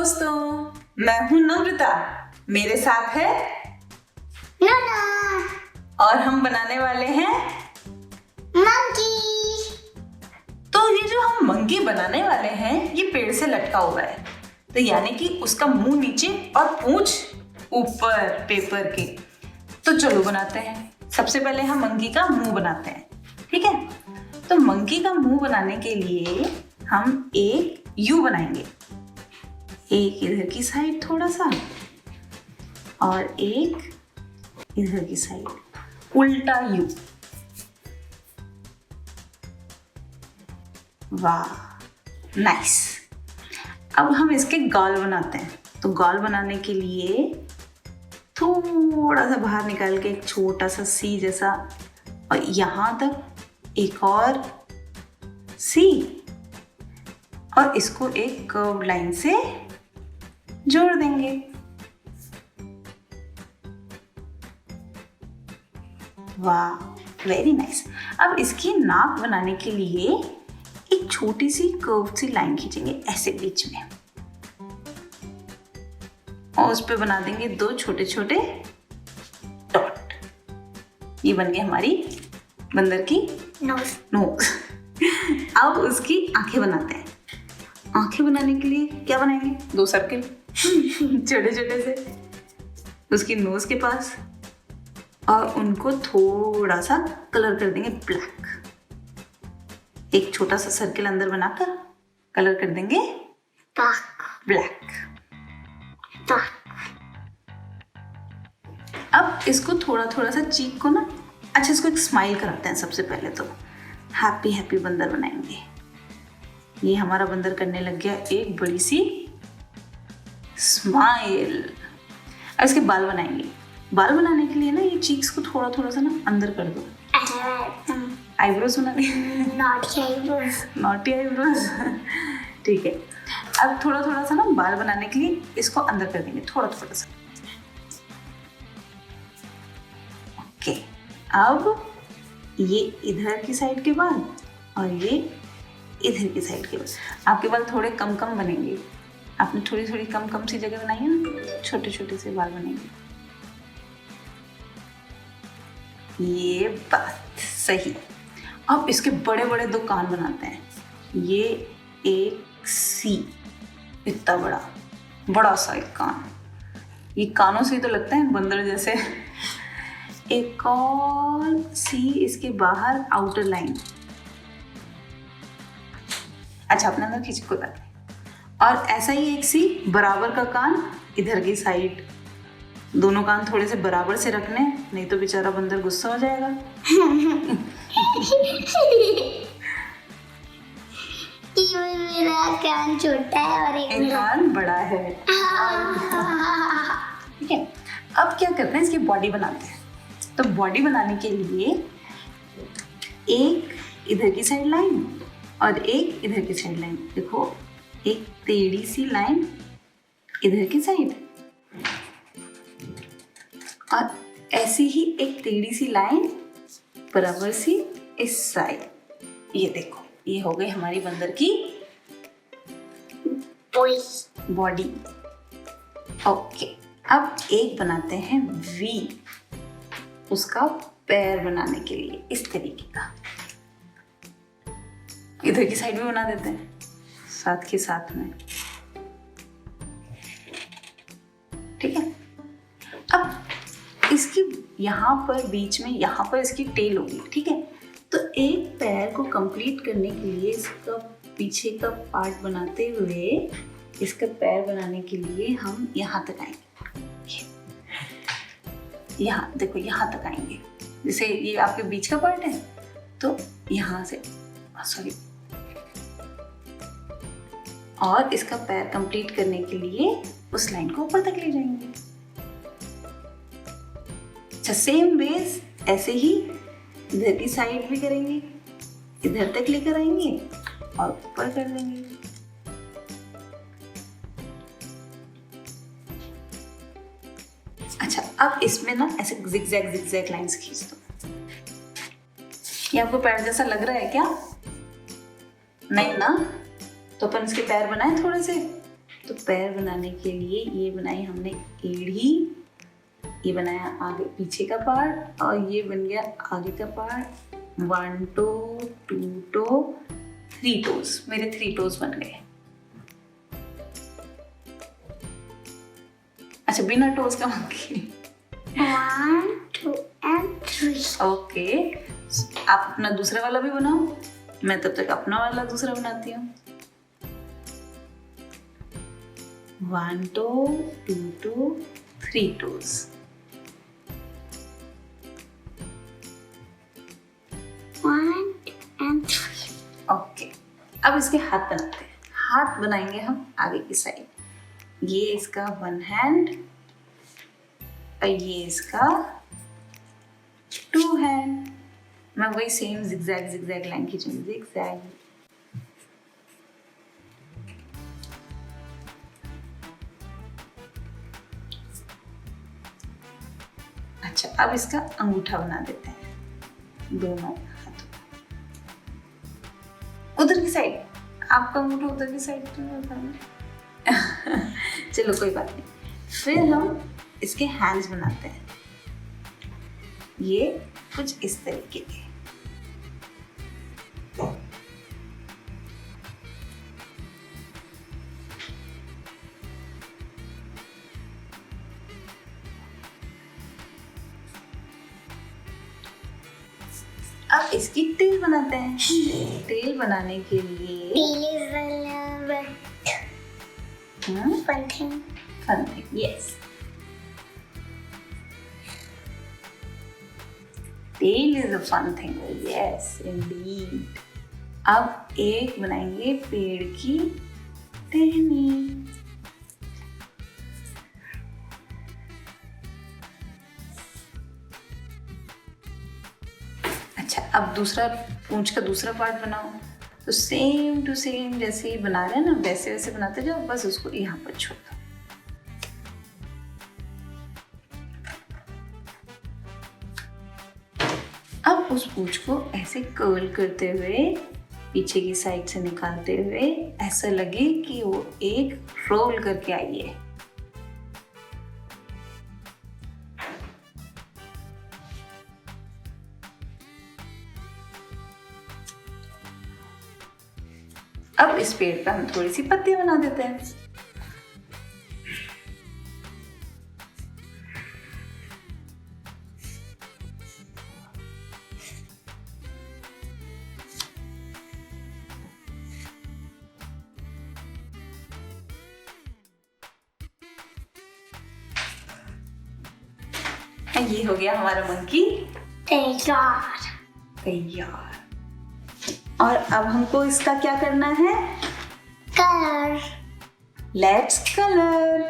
दोस्तों, मैं हूं नम्रता। मेरे साथ है नाना और हम बनाने वाले हैं मंकी। तो ये जो हम मंकी बनाने वाले हैं ये पेड़ से लटका हुआ है, तो यानी कि उसका मुंह नीचे और पूंछ ऊपर पेपर के। तो चलो बनाते हैं। सबसे पहले हम मंकी का मुंह बनाते हैं, ठीक है। तो मंकी का मुंह बनाने के लिए हम एक यू बनाएंगे, एक इधर की साइड थोड़ा सा और एक इधर की साइड, उल्टा यू। वाह नाइस। अब हम इसके गाल बनाते हैं। तो गाल बनाने के लिए थोड़ा सा बाहर निकाल के एक छोटा सा सी जैसा और यहां तक एक और सी और इसको एक कर्व लाइन से जोड़ देंगे। वाह वेरी नाइस। अब इसकी नाक बनाने के लिए एक छोटी सी कर्व सी लाइन खींचेंगे ऐसे बीच में और उस पे बना देंगे दो छोटे छोटे डॉट। ये बन गई हमारी बंदर की नोज। अब उसकी आंखें बनाते हैं। आंखें बनाने के लिए क्या बनाएंगे? दो सर्किल छोटे छोटे से उसकी नोज के पास और उनको थोड़ा सा कलर कर देंगे ब्लैक। एक छोटा सा सर्किल अंदर बनाकर कलर कर देंगे ब्लैक। अब इसको थोड़ा थोड़ा सा चीक को ना, अच्छा इसको एक स्माइल कराते हैं। सबसे पहले तो हैप्पी हैप्पी बंदर बनाएंगे। ये हमारा बंदर करने लग गया एक बड़ी सी स्माइल। अब इसके बाल बनाएंगे। बाल बनाने के लिए ना ये चीक्स को थोड़ा थोड़ा सा ना अंदर कर दो। आईब्रोज बना देंगे, नॉटी आईब्रोज। ठीक है। अब थोड़ा थोड़ा सा ना बाल बनाने के लिए इसको अंदर कर देंगे थोड़ा थोड़ा सा। ओके। अब ये इधर की साइड के बाल और ये इधर की साइड के बाल। आपके बाल थोड़े कम कम बनेंगे। आपने थोड़ी थोड़ी कम कम सी जगह बनाई है ना, छोटे छोटे से बाल बनेंगे। ये बात सही। अब इसके बड़े बड़े दो कान बनाते हैं। ये एक सी इतना बड़ा सा एक कान। ये कानों से तो लगता है बंदर जैसे। एक और सी इसके बाहर आउटर लाइन। अच्छा अपने अंदर खींच को रखें। और ऐसा ही एक सी बराबर का कान इधर की साइड। दोनों कान थोड़े से बराबर से रखने, नहीं तो बेचारा बंदर गुस्सा हो जाएगा। मेरा कान छोटा है और एक कान बड़ा है। ठीक है। अब क्या करते हैं, इसकी बॉडी बनाते हैं। तो बॉडी बनाने के लिए एक इधर की साइड लाइन और एक इधर की साइड लाइन। देखो एक टेढ़ी सी लाइन इधर की साइड और ऐसी ही एक टेढ़ी सी लाइन बराबर सी इस साइड। ये देखो ये हो गई हमारी बंदर की बॉडी। ओके। अब एक बनाते हैं वी, उसका पैर बनाने के लिए इस तरीके का। इधर की साइड भी बना देते हैं साथ के साथ में। ठीक है। अब इसकी यहाँ पर बीच में यहाँ पर इसकी टेल होगी, ठीक है। तो एक पैर को कंप्लीट करने के लिए इसका पीछे का पार्ट बनाते हुए इसका पैर बनाने के लिए हम यहाँ तक आएंगे। यहाँ देखो यहाँ तक आएंगे। जैसे ये आपके बीच का पार्ट है तो यहाँ से सॉरी, और इसका पैर कंप्लीट करने के लिए उस लाइन को ऊपर तक ले जाएंगे। अच्छा सेम बेस ऐसे ही इधर की साइड भी करेंगे, इधर तक लेकर आएंगे और ऊपर कर देंगे। अच्छा अब इसमें ना ऐसे जिगजैग लाइंस खींच दो। ये आपको पैर जैसा लग रहा है क्या? नहीं ना, तो अपन इसके पैर बनाए थोड़े से तो पैर बनाने के लिए ये बनाई हमने एड़ी, ये बनाया आगे पीछे का पार्ट और ये बन गया आगे का पार्ट। 1 टो, 2 टो, 3 टोज, मेरे 3 टोज बन गए। अच्छा बिना टोज का मंकी। 1, 2 and 3। ओके, आप अपना दूसरा वाला भी बनाओ, मैं तब तक अपना वाला दूसरा बनाती हूँ। 1 टो, 2 टो, 3 टोज। ओके, अब इसके हाथ बनाते हैं। हाथ बनाएंगे हम आगे की साइड। ये इसका 1 हैंड और ये इसका 2 हैंड। मैं वही सेम जिगजैग लाइन खींचूंगी, जिगजैग। अच्छा, अब इसका अंगूठा बना देते हैं दोनों हाथों। उधर की साइड, आपका अंगूठा उधर की साइड तो होता है। चलो कोई बात नहीं। फिर हम इसके हैंड्स बनाते हैं, ये कुछ इस तरीके के। अब इसकी टेल बनाते हैं। टेल बनाने के लिए fun thing, yes. Tail is a fun thing, yes indeed. अब एक बनाएंगे पेड़ की टहनी। अच्छा, अब दूसरा पूंछ का दूसरा पार्ट बनाओ। तो सेम टू सेम जैसे ही बना रहे हैं ना, वैसे वैसे बनाते जाओ, बस उसको यहाँ पर छोड़ दो। अब उस पूंछ को ऐसे कर्ल करते हुए पीछे की साइड से निकालते हुए ऐसा लगे कि वो एक रोल करके आई है। अब इस पेड़ पे हम थोड़ी सी पत्तियां बना देते हैं। ये हो गया हमारा मंकी तैयार। और अब हमको इसका क्या करना है? कलर। Let's colour.